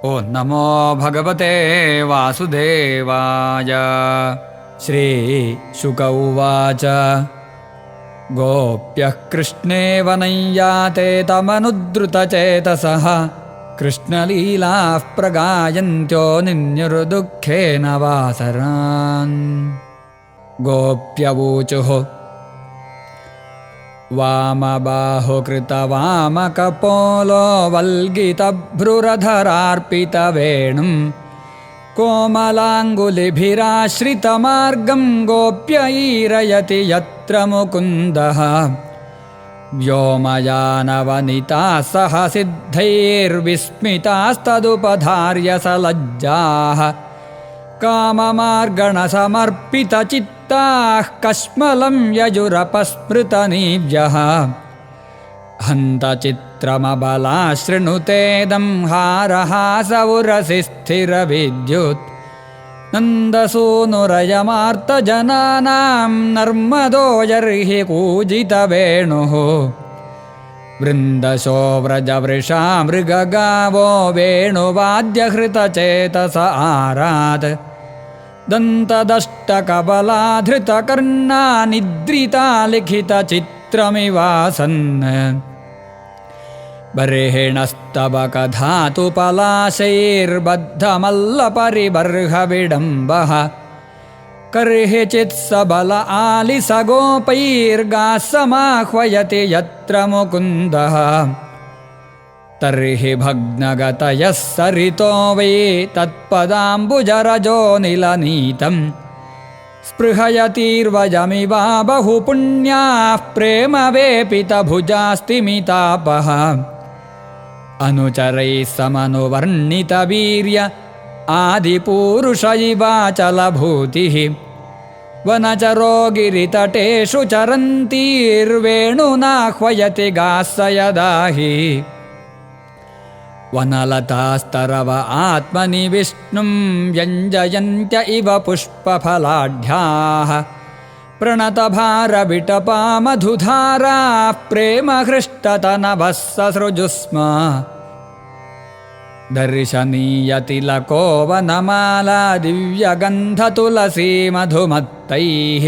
ॐ नमो भगवते वासुदेवाय। श्रीशुक उवाच गोप्यः कृष्णे वनय्याते तमनुद्रुतचेतसः कृष्णलीलाः प्रगायन्त्यो निन्युर्दुःखेन वासरान्। गोप्यवूचुः वामबाहुकृतवामकपोलो वल्गितभ्रुरधरार्पितवेणुं कोमलाङ्गुलिभिराश्रितमार्गं गोप्यैरयति यत्र मुकुन्दः। व्योमयानवनिताः सह सिद्धैर्विस्मितास्तदुपधार्य सलज्जाः काममार्गणसमर्पितचित्ताः कश्मलं यजुरपस्मृतनीव्यः। हन्तचित्रमबलाशृणुतेदं हारहासौरसि स्थिरविद्युत् नन्दसूनुरयमार्तजनानां नर्मदो यर्हि कूजितवेणुः। वृन्दशो व्रजवृषा मृगगावो वेणुवाद्यहृतचेतस आरात् दन्तदष्टकबलाधृतकर्णा निद्रिता लिखितचित्रमिवासन्। बर्हिणस्तबकधातुपलाशैर्बद्धमल्लपरिबर्हविडम्बः कर्हिचित्सबल आलिसगोपैर्गासमाह्वयति यत्र मुकुन्दः। तर्हि भग्नगतयः सरितो वै तत्पदाम्बुजरजो निलनीतं स्पृहयतीर्वजमिवा बहुपुण्याः प्रेमवेपितभुजास्तिमितापः। अनुचरैः समनुवर्णितवीर्य आदिपूरुष इवाचलभूतिः वनचरो गिरितटेषु चरन्तीर्वेणुनाह्वयति गास्सयदाहि। वनलतास्तरव आत्मनि विष्णुं व्यञ्जयन्त्य इव पुष्पफलाढ्याः प्रणतभारविटपामधुधाराः प्रेमहृष्टतनवः ससृजुस्म। दर्शनीयतिलको वनमाला दिव्यगन्धतुलसी मधुमत्तैः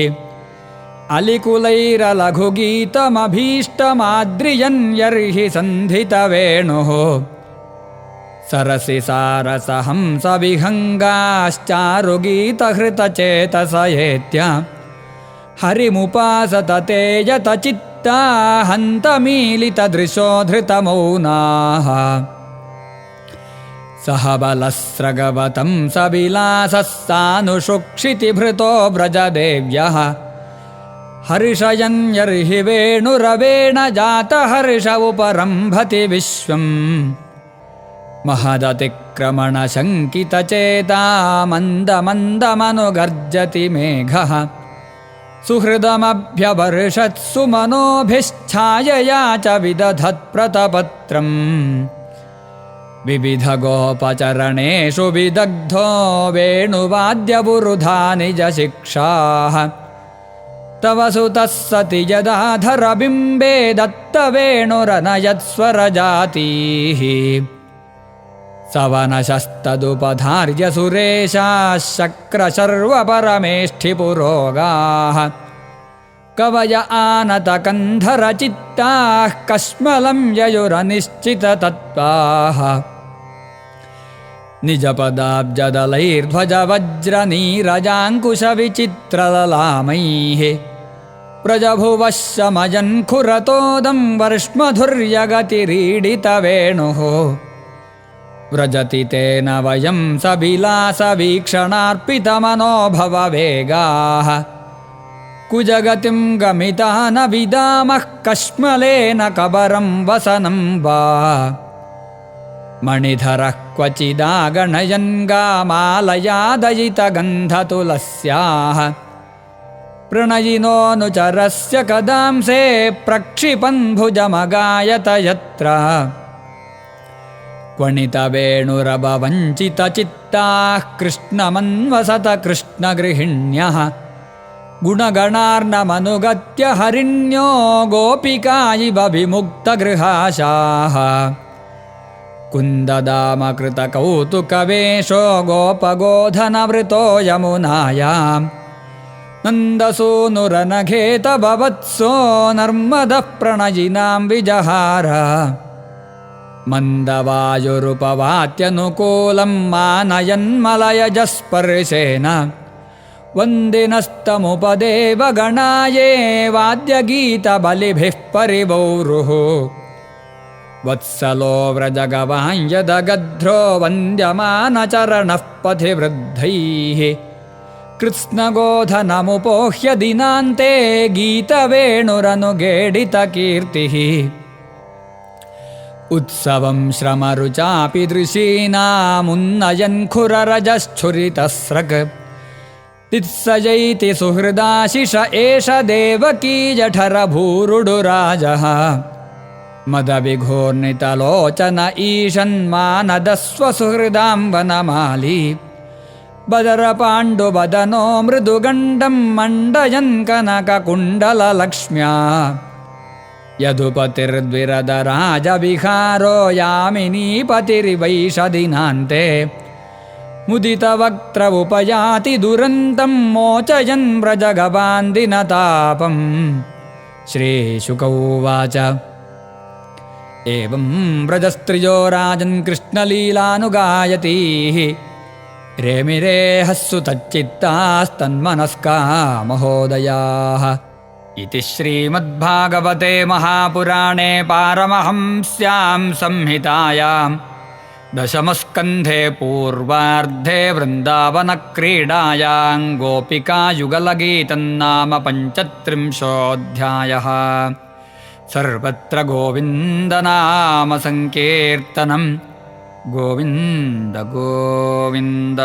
अलिकुलैरलघुगीतमभीष्टमाद्रियन् यर्हि सन्धितवेणुः। सरसि सारसहंसविहङ्गाश्चारुगीतहृतचेतसयेत्य हरिमुपासत ते यतचित्ता हन्तमीलितदृशो धृतमौनाः। सह बलस्रगवतं सविलासः सानुषुक्षितिभृतो व्रजदेव्यः हर्षयन् यर्हि वेणुरवेण जातहर्ष उपरम्भति विश्वम्। महदतिक्रमणशङ्कितचेता मन्दमन्दमनुगर्जति मेघः सुहृदमभ्यवर्षत्सु मनोभिश्छायया च विदधत्प्रतपत्रम्। विविधगोपचरणेषु विदग्धो वेणुवाद्यवुरुधा निजशिक्षाः तव सुतः सति यदाधरबिम्बे दत्तवेणुरनयत्स्वरजातीः। सवनशस्तदुपधार्य सुरेशाः शक्रशर्वपरमेष्ठिपुरोगाः कवय आनतकन्धरचित्ताः कश्मलं ययुरनिश्चिततत्त्वाः। निजपदाब्जदलैर्ध्वजवज्रनीरजाङ्कुशविचित्रललामैः प्रजभुवः शमयन् खुरतोदं वर्ष्मधुर्यगतिरीडितवेणुः। व्रजति तेन वयं सविलासवीक्षणार्पितमनोभववेगाः कुजगतिं गमिता न विदामः कश्मलेन कबरं वसनं वा। मणिधरः क्वचिदागणयन् गामालयादयितगन्धतुलस्याः प्रणयिनोऽनुचरस्य कदांसे प्रक्षिपन् भुजमगायत यत्र। क्वणितवेणुरववञ्चितचित्ताः कृष्णमन्वसत कृष्णगृहिण्यः गुणगणार्णमनुगत्य हरिण्यो गोपिका इव विमुक्तगृहाशाः। कुन्ददामकृतकौतुकवेशो गोपगोधनवृतो यमुनायां नन्दसूनुरनघेतभवत्सो नर्मदः प्रणयिनां विजहार मन्दवायुरुपवात्यनुकूलं मानयन्मलयजस्पर्शेन वन्दिनस्तमुपदेवगणाये वाद्यगीतबलिभिः परिवौरुः वत्सलो व्रजगवां यदगध्रो वन्द्यमानचरणः पथिवृद्धैः कृत्स्नगोधनमुपोह्य दिनान्ते गीतवेणुरनुगेडितकीर्तिः उत्सवं श्रमरुचापि दृशीनामुन्नयन् खुररजश्छुरितस्रक् तित्सजैति सुहृदाशिष एष देवकी जठरभूरुडुराजः मदविघोर्नितलोचन ईशन्मानदस्वसुहृदां वनमाली बदरपाण्डुवदनो मृदुगण्डं मण्डयन् कनककुण्डललक्ष्म्या यदुपतिर्द्विरदराजविहारो यामिनीपतिरिवैषदिनान्ते मुदितवक्त्र उपयाति दुरन्तं मोचयन् व्रजगवान्दिनतापम् श्रीशुक उवाच एवं व्रजस्त्रियो राजन् कृष्णलीलानुगायतीः रेमिरेहस्सु तच्चित्तास्तन्मनस्का महोदयाः इति श्रीमद्भागवते महापुराणे पारमहंस्यां संहितायां दशमस्कन्धे पूर्वार्धे वृन्दावनक्रीडायां गोपिकायुगलगीतन्नाम 35 सर्वत्र गोविन्दनामसङ्कीर्तनं गोविन्द गोविन्द।